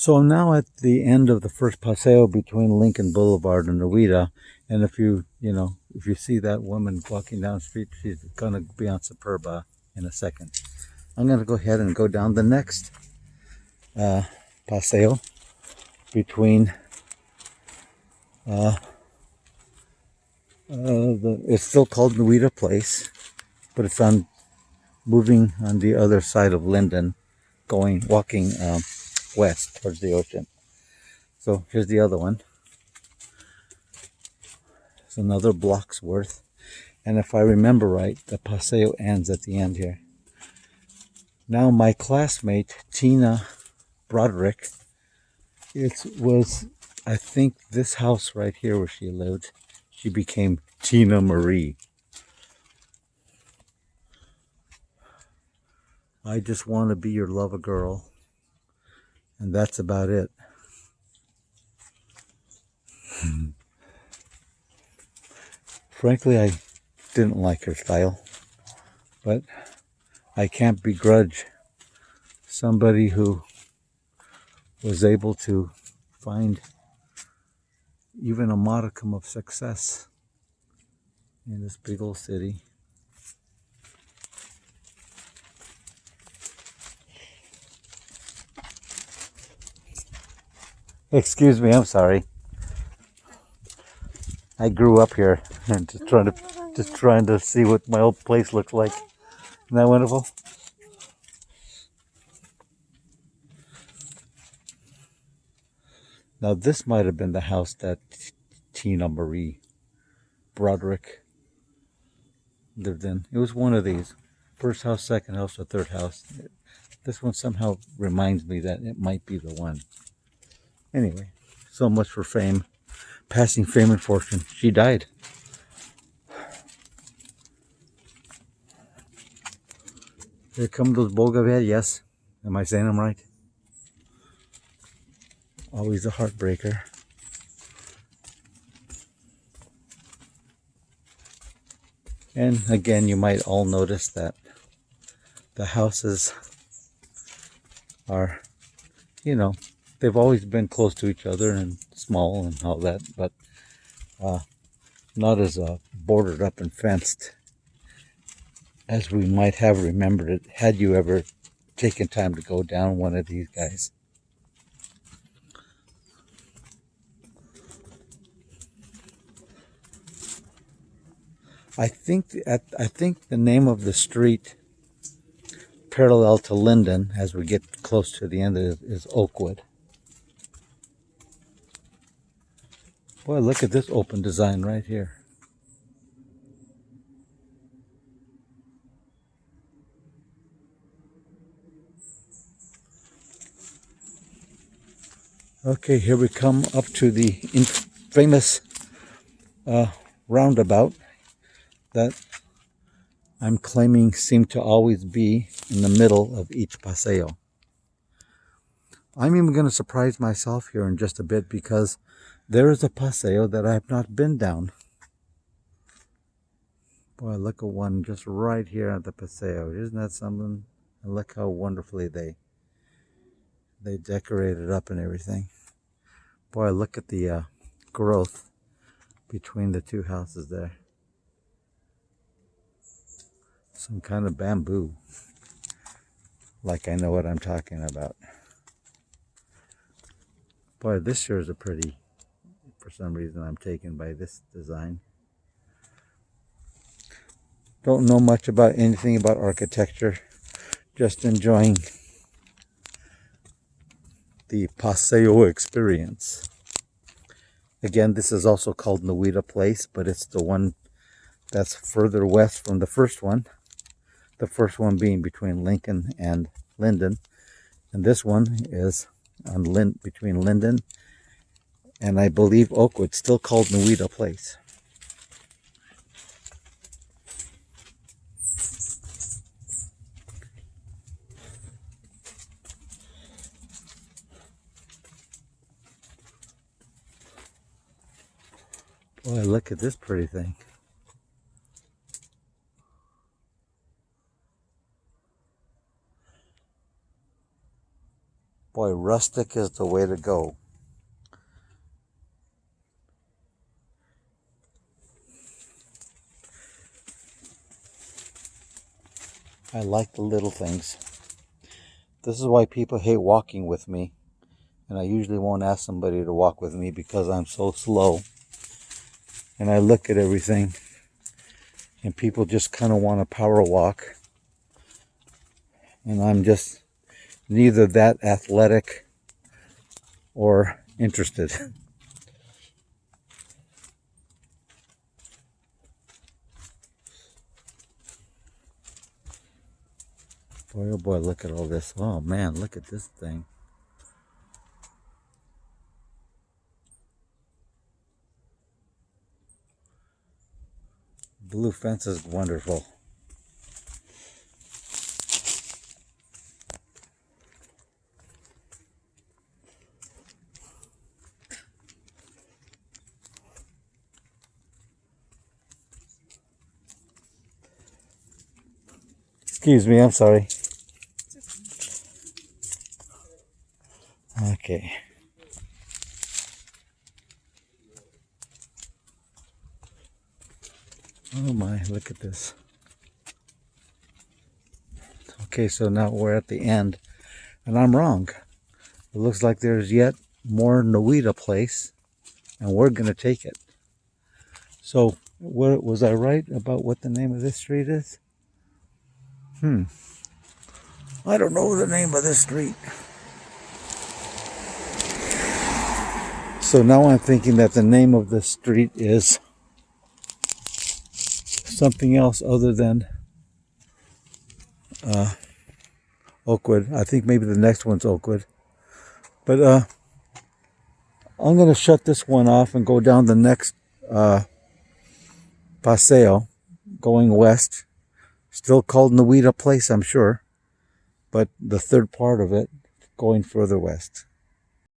So I'm now at the end of the first Paseo between Lincoln Boulevard and Nowita. And if if you see that woman walking down the street, she's going to be on Superba in a second. I'm going to go ahead and go down the next Paseo between it's still called Nowita Place, but it's moving on the other side of Linden, walking west towards the ocean. So here's the other one. It's another block's worth. And if I remember right, the Paseo ends at the end here. Now my classmate, Tina Broderick, it was, I think, this house right here where she lived. She became Tina Marie. I just want to be your lover girl. And that's about it. Frankly, I didn't like her style, but I can't begrudge somebody who was able to find even a modicum of success in this big old city. Excuse me, I'm sorry. I grew up here and just trying to see what my old place looks like. Isn't that wonderful? Now this might have been the house that Tina Marie Broderick lived in. It was one of these. First house, second house, or third house. This one somehow reminds me that it might be the one. Anyway, so much for fame. Passing fame and fortune. She died. Here come those Bogaved, yes. Am I saying them right? Always a heartbreaker. And again, you might all notice that the houses are, they've always been close to each other and small and all that, but not as bordered up and fenced as we might have remembered it had you ever taken time to go down one of these guys. I think the name of the street parallel to Linden, as we get close to the end, is Oakwood. Boy, look at this open design right here. Okay, here we come up to the famous roundabout that I'm claiming seemed to always be in the middle of each paseo. I'm even going to surprise myself here in just a bit because there is a paseo that I have not been down. Boy, look at one just right here at the paseo. Isn't that something? And look how wonderfully they decorate it up and everything. Boy, look at the growth between the two houses there. Some kind of bamboo. Like I know what I'm talking about. Boy, this sure is a pretty, for some reason I'm taken by this design. Don't know much about anything about architecture. Just enjoying the Paseo experience. Again, this is also called Nowita Place, but it's the one that's further west from the first one. The first one being between Lincoln and Linden. And this one is on between Linden and I believe Oakwood, still called Nowita Place. Boy, look at this pretty thing. Boy, rustic is the way to go. I like the little things. This is why people hate walking with me. And I usually won't ask somebody to walk with me because I'm so slow. And I look at everything. And people just kind of want to power walk. And I'm just neither that athletic or interested. Boy, oh boy, look at all this. Oh man, look at this thing. Blue fence is wonderful. Excuse me, I'm sorry. Okay. Oh my, look at this. Okay, so now we're at the end, and I'm wrong. It looks like there's yet more Nowita place, and we're going to take it. So, was I right about what the name of this street is? I don't know the name of this street. So now I'm thinking that the name of the street is something else other than Oakwood. I think maybe the next one's Oakwood. But I'm going to shut this one off and go down the next Paseo, going west. Still called Nowita Place, I'm sure. But the third part of it, going further west.